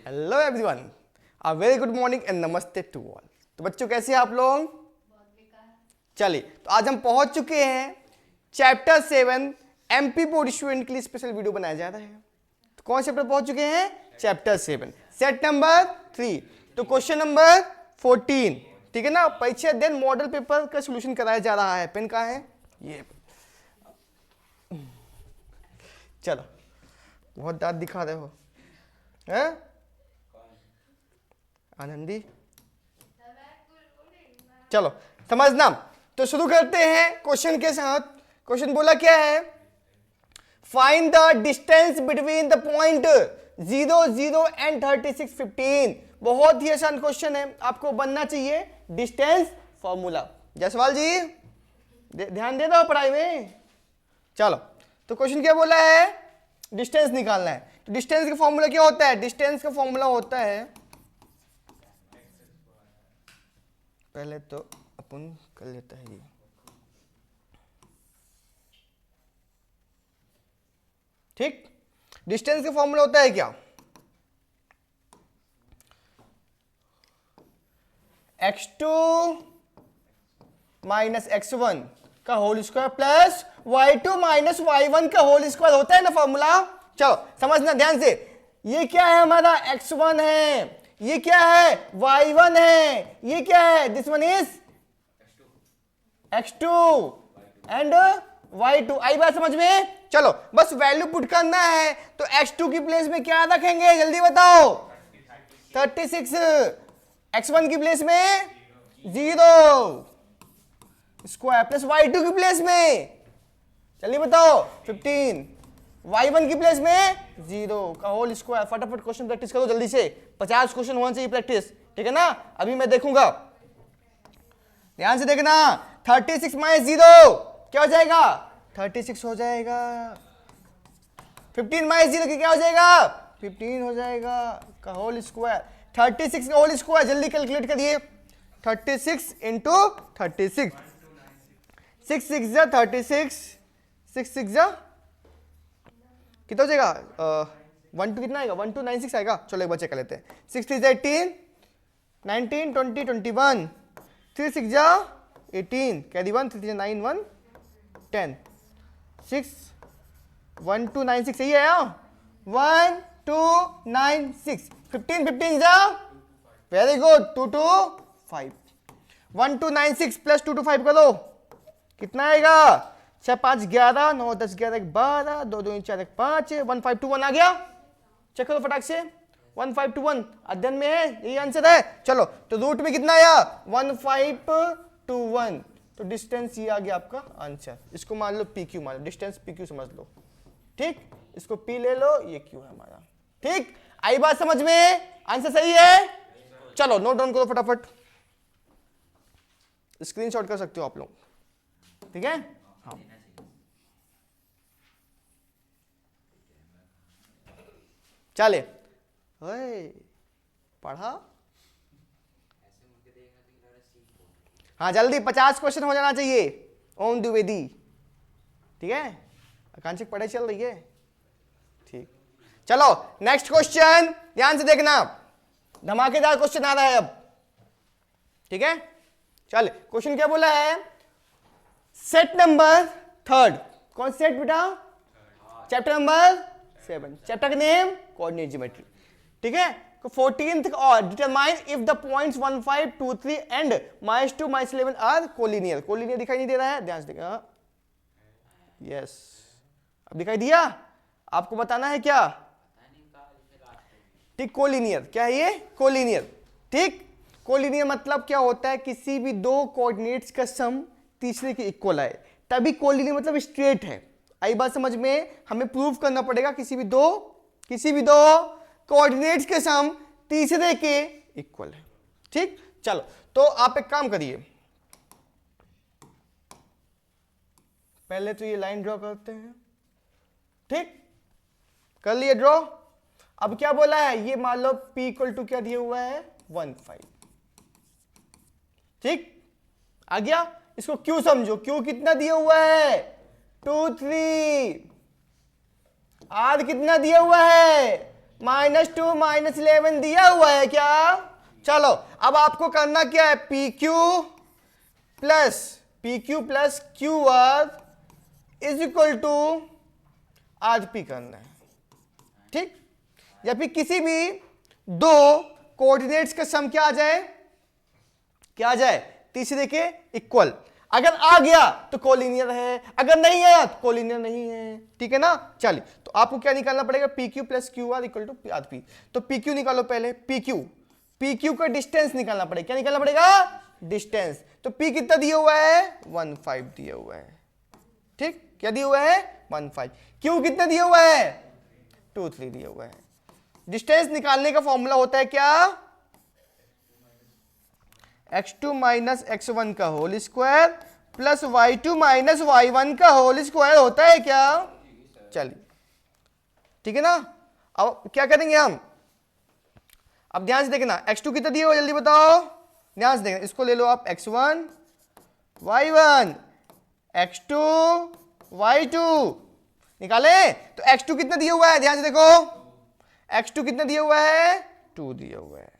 Hello everyone, a very good morning and नमस्ते to all. तो बच्चों कैसे हैं आप लोग? चलिए, तो आज हम पहुंच चुके हैं चैप्टर 7 एमपी बोर्ड स्टूडेंट के लिए स्पेशल वीडियो बनाया जा रहा है। तो कौन चैप्टर पहुंच चुके हैं? Chapter 7 set number 3। तो क्वेश्चन नंबर 14, ठीक है ना। परीक्षा अध्ययन मॉडल पेपर का सोल्यूशन कराया जा रहा है। पेन कहाँ है? ये चलो, बहुत दांत दिखा रहे हो हैं आनंदी। चलो समझना, तो शुरू करते हैं क्वेश्चन के साथ। क्वेश्चन बोला क्या है? Find the distance between the point 0 0 and 36 15। बहुत ही आसान क्वेश्चन है, आपको बनना चाहिए डिस्टेंस फॉर्मूला। जायसवाल जी ध्यान दे दो पढ़ाई में। चलो, तो क्वेश्चन क्या बोला है? डिस्टेंस निकालना है। तो डिस्टेंस का फॉर्मूला क्या होता है? डिस्टेंस का फॉर्मूला होता है, पहले तो अपन कर लेता है ये, ठीक। डिस्टेंस का फॉर्मूला होता है क्या? x2 माइनस x1 का whole square plus y2 minus y1 का होल स्क्वायर होता है ना फॉर्मूला। चलो समझना ध्यान से, ये क्या है? हमारा x1 है, ये क्या है? y1 है, ये क्या है? This one is x2 and y2। आई बात समझ में? चलो बस वैल्यू पुट करना है, तो x2 की प्लेस में क्या रखेंगे जल्दी बताओ? 36। x1 की प्लेस में 0 स्क्वायर प्लस y2 की प्लेस में जल्दी बताओ 15, y1 की प्लेस में 0 का होल स्क्वायर। फटाफट क्वेश्चन प्रैक्टिस करो जल्दी से, 50 क्वेश्चन होना चाहिए प्रैक्टिस, ठीक है ना। अभी मैं देखूंगा, ध्यान से देखना। 36 माइनस 0 क्या हो जाएगा? 36 हो जाएगा। 15 माइनस 0 क्या हो जाएगा? 15 हो जाएगा का होल स्क्वायर। 36 का होल स्क्वायर जल्दी कैलकुलेट करिए। 36 इंटू 36, 6 6 जा 36, 6 6 जा कितना हो जाएगा? 1 2 कितना आएगा? 1296 आएगा। चलो एक बार चेक कर लेते हैं। 6 3 18, 19 20 21, 3 6 जा 18, कैरी 1, 3 9 1 10, 6 1 2 9 6 सही है। 1 2 9 6, 15 15 जा वेरी गुड 2 2 5, 1 2 9 6 प्लस 2 2 5 करो कितना आएगा? 6 5 11, 9 10 11 12, 2 2 4 5, 1 5 2 1 आ गया। चेक करो फटाक से, 1 5 2 1 अध्ययन में है, यही आंसर है। चलो तो रूट में कितना आया? 1 5 2 1, तो डिस्टेंस ये आ गया आपका आंसर। इसको मान लो पी क्यू, मान लो डिस्टेंस पी क्यू समझ लो, ठीक। इसको पी ले लो, ये क्यू है हमारा, ठीक। आई बात समझ में? आंसर सही है। चलो नोट डाउन करो फटाफट, स्क्रीनशॉट कर सकते हो आप लोग, ठीक है। हाँ चले, पढ़ा। हाँ जल्दी 50 क्वेश्चन हो जाना चाहिए। ओम द्विवेदी, ठीक है। आकांक्षिक पढ़ाई चल रही है, ठीक। चलो नेक्स्ट क्वेश्चन ध्यान से देखना, धमाकेदार क्वेश्चन आ रहा है अब, ठीक है। चल क्वेश्चन क्या बोला है? Set number 3। कौन सेट बेटा? चैप्टर नंबर 7, चैप्टर का नेम कोऑर्डिनेट ज्योमेट्री, ठीक है। 14th और determine if the points 1 5 2 3 and -2 -11 are collinear. Collinear दिखाई नहीं दे रहा है, ध्यान से देखना। यस, अब दिखाई दिया? आपको बताना है क्या? ठीक, कोलिनियर क्या है ये? कोलिनियर, ठीक। कोलिनियर मतलब क्या होता है? किसी भी दो कोऑर्डिनेट्स का सम तीसरे के इक्वल है, तभी कोलिनियर मतलब स्ट्रेट है। आई बात समझ में? हमें प्रूव करना पड़ेगा किसी भी दो कोऑर्डिनेट्स के सम तीसरे के इक्वल है, ठीक। चलो तो आप एक काम करिए, पहले तो ये लाइन ड्रॉ करते हैं, ठीक। कर लिए ड्रॉ। अब क्या बोला है? ये मान लो p इक्वल टू क्या दिया हुआ है? 1 5, ठीक। आ गया? इसको क्यों समझो, क्यों कितना दिया हुआ है? 2 3। आर कितना दिया हुआ है? -2 -11 दिया हुआ है क्या? चलो अब आपको करना क्या है, PQ plus QR is equal to RP करना है, ठीक। या फिर किसी भी दो कोऑर्डिनेट्स का सम क्या आ जाए, क्या आ जाए, तीसरे के इक्वल। अगर आ गया तो कोलिनियर है, अगर नहीं आया तो कोलिनियर नहीं है, ठीक है ना। चलिए तो आपको क्या निकालना पड़ेगा, PQ plus QR equal to RP। तो PQ निकालो पहले, PQ का डिस्टेंस निकालना पड़ेगा, क्या निकालना पड़ेगा, डिस्टेंस। तो P कितना दिया हुआ है, 15 दिया हुआ है, ठीक। क्या दिया हुआ है, 15। Q कितना दिया हुआ है, 23 दिया हुआ है। डिस्टेंस निकालने का फॉर्मूला होता है क्या, x2 माइनस x1 का whole square plus y2 minus y1 का होल स्क्वायर होता है क्या। चलिए ठीक है ना। अब क्या करेंगे हम, अब ध्यान से देखना, x2 कितना दिया हुआ जल्दी बताओ, ध्यान से देखना, इसको ले लो आप, x1 y1 x2 y2 निकाले। तो x2 कितना दिया हुआ है, ध्यान से देखो, x2 कितना दिया हुआ है, 2 दिया हुआ है।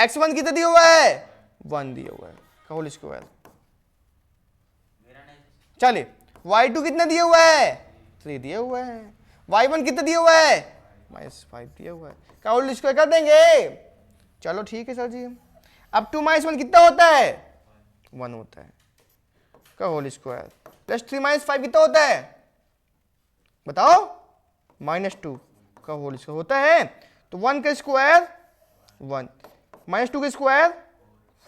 x1 कितना दिया हुआ है, 1 दिया हुआ है का होल स्क्वायर। चलिए y2 कितना दिया हुआ है, 3 दिया हुआ है। y1 कितना दिया हुआ है, -5 दिया हुआ है का होल स्क्वायर कर देंगे। चलो ठीक है सर जी। अब 2 - 1 कितना होता है, 1 होता है का होल स्क्वायर प्लस 3 - 5 कितना होता है बताओ, -2 का होल स्क्वायर होता है। तो 1 का स्क्वायर 1, -2 का स्क्वायर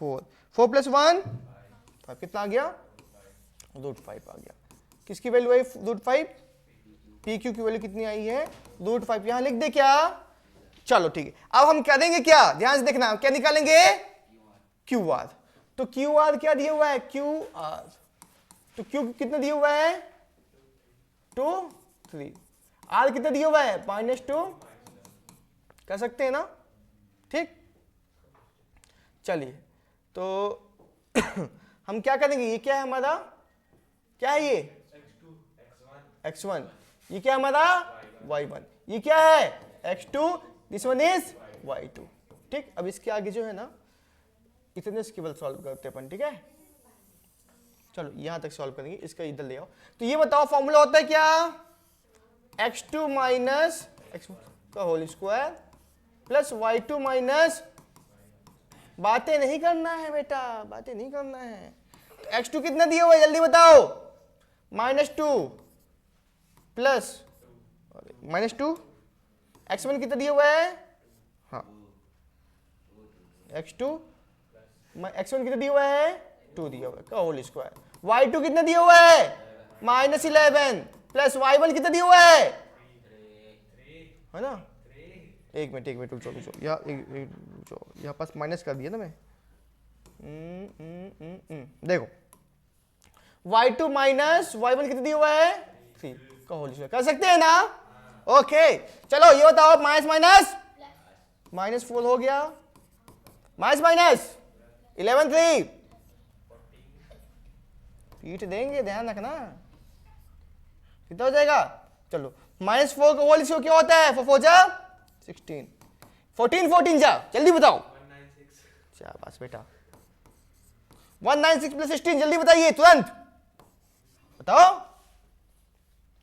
4 प्लस 1 5, कितना आ गया, √5 आ गया। किसकी वैल्यू आई, √5। PQ की वैल्यू कितनी आई है, √5। यहां लिख दे क्या, चलो ठीक है। अब हम क्या देंगे, क्या ध्यान से देखना, क्या निकालेंगे, QR। तो QR क्या दिया हुआ है, QR। तो Q कितना दिया हुआ है, 2 3। R कितना दिया हुआ है, -2 कर सकते हैं ना, ठीक। चलिए तो हम क्या करेंगे, ये क्या है हमारा, क्या है ये x1, ये क्या है हमारा y1, ये क्या है x2, this one is y2, ठीक। अब इसके आगे जो है ना, इतने केवल सॉल्व करते हैं अपन, ठीक है। चलो यहां तक सॉल्व करेंगे, इसका इधर ले आओ। तो ये बताओ फॉर्मूला होता है क्या, x2 माइनस x1 का whole square plus y2 minus, बातें नहीं करना है बेटा, बातें नहीं करना है। तो x2 कितना दिया हुआ है जल्दी बताओ, -2 प्लस -2, x1 कितना दिया हुआ है, हाँ x1 कितना दिया हुआ है, 2 दिया हुआ है का होल स्क्वायर। y2 कितना दिया हुआ है, -11 प्लस y1 कितना दिया हुआ है ना। एक मिनट रुको, यहाँ पास माइनस कर दिया ना मैं। देखो y2 माइनस y1 कितना दिया हुआ है, 3 का होल स्क्वायर कर सकते हैं ना। ओके चलो ये बताओ, -4 हो गया, -11 3 पीट देंगे, ध्यान रखना कितना हो जाएगा। चलो -4 का होल स्क्वायर क्या होता है, 4 4 जा 16, 14 जा जल्दी बताओ, 196 शाबाश बेटा, 196 प्लस 16 जल्दी बताइए, तुरंत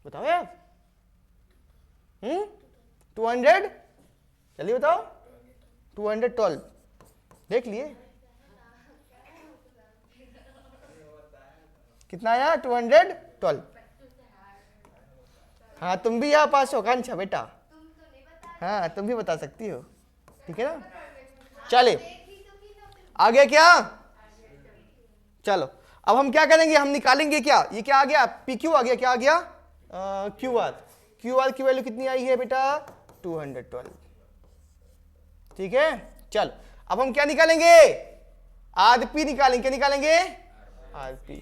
बताओ यार, 200 जल्दी बताओ, 212 देख लिए कितना आया, 212। हाँ तुम भी यहाँ पास हो कांक्षा बेटा, हाँ तुम भी बता सकती हो, ठीक है ना। चलिए आ गया क्या, चलो अब हम क्या करेंगे, हम निकालेंगे क्या, ये क्या आ गया, PQ आ गया, क्या आ गया, QR की वैल्यू कितनी आई है बेटा, 212, ठीक है। चल अब हम क्या निकालेंगे, RP निकालेंगे, क्या निकालेंगे, RP।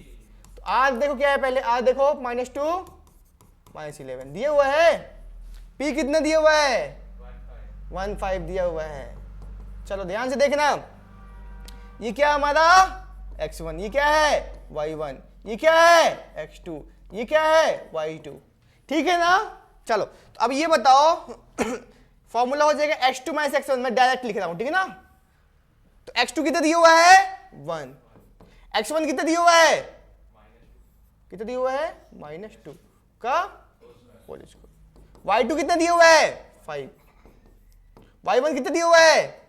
तो R देखो क्या है पहले, R देखो -2 -11 दिया हुआ है, P कितना दिया हुआ है, 15 दिया हुआ है। चलो ध्यान से देखना, ये क्या हमारा x1, ये क्या है y1, ये क्या है x2, ये क्या है y2, ठीक है ना। चलो तो अब ये बताओ फॉर्मूला हो जाएगा x2 माइनस x1, मैं डायरेक्ट लिख रहा हूं, ठीक है ना। तो x2 कितना दिया हुआ है 1, x1 कितना दिया हुआ है, कितना दिया हुआ है -2 का होल स्क्वायर, y2 कितना दिया हुआ है 5, y1 कितना दिया हुआ है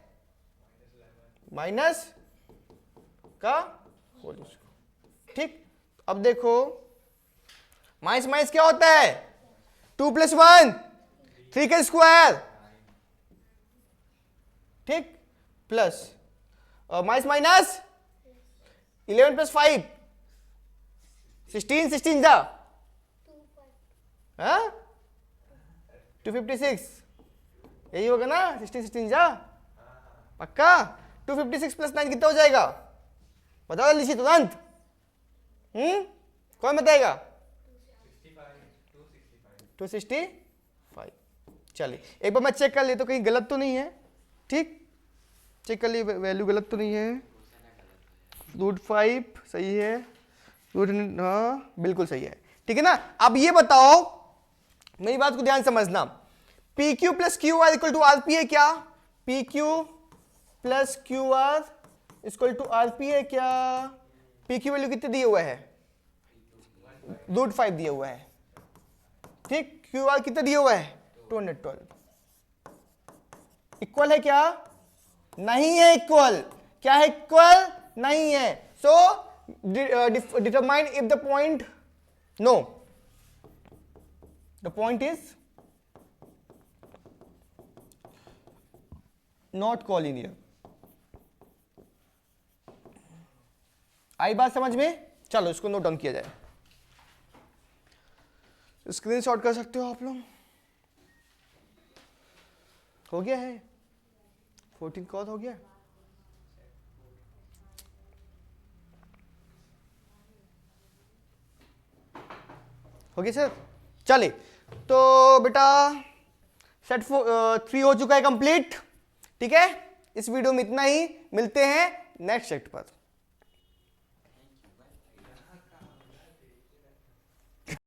माइनस का होल स्क्वायर। ठीक, अब देखो माइनस माइनस क्या होता है 2 + 1 3 का स्क्वायर, ठीक, प्लस माइनस माइनस 11 + 5 16, 16 जा 256, यही होगा ना 16, 16 जा पक्का। 256 + 9 कितना हो जाएगा, बताओ जल्दी से तुरंत। कौन बताएगा 265। चलिए एक बार मैं चेक कर लेता तो कहीं गलत तो नहीं है, ठीक, चेक कर लिए वैल्यू गलत तो नहीं है, √5 सही है, हाँ बिल्कुल सही है, ठीक है ना। अब ये बताओ, मेरी बात को ध्यान समझना, PQ + QR = RP है क्या, PQ + QR = RP है क्या। PQ वैल्यू कितने दिए हुआ है √5 दिया हुआ है, ठीक, QR कितना दिया हुआ है 212, इक्वल है क्या, नहीं है इक्वल, क्या है इक्वल नहीं है। So determine if the point, no the point is not collinear. आई बात समझ में, चलो इसको नोट डाउन किया जाए, स्क्रीनशॉट कर सकते हो आप लोग। हो गया है 14 कॉल हो गया, हो गया सर। चलिए तो बेटा सेट 3 हो चुका है कंप्लीट, ठीक है। इस वीडियो में इतना ही, मिलते हैं नेक्स्ट सेट पर।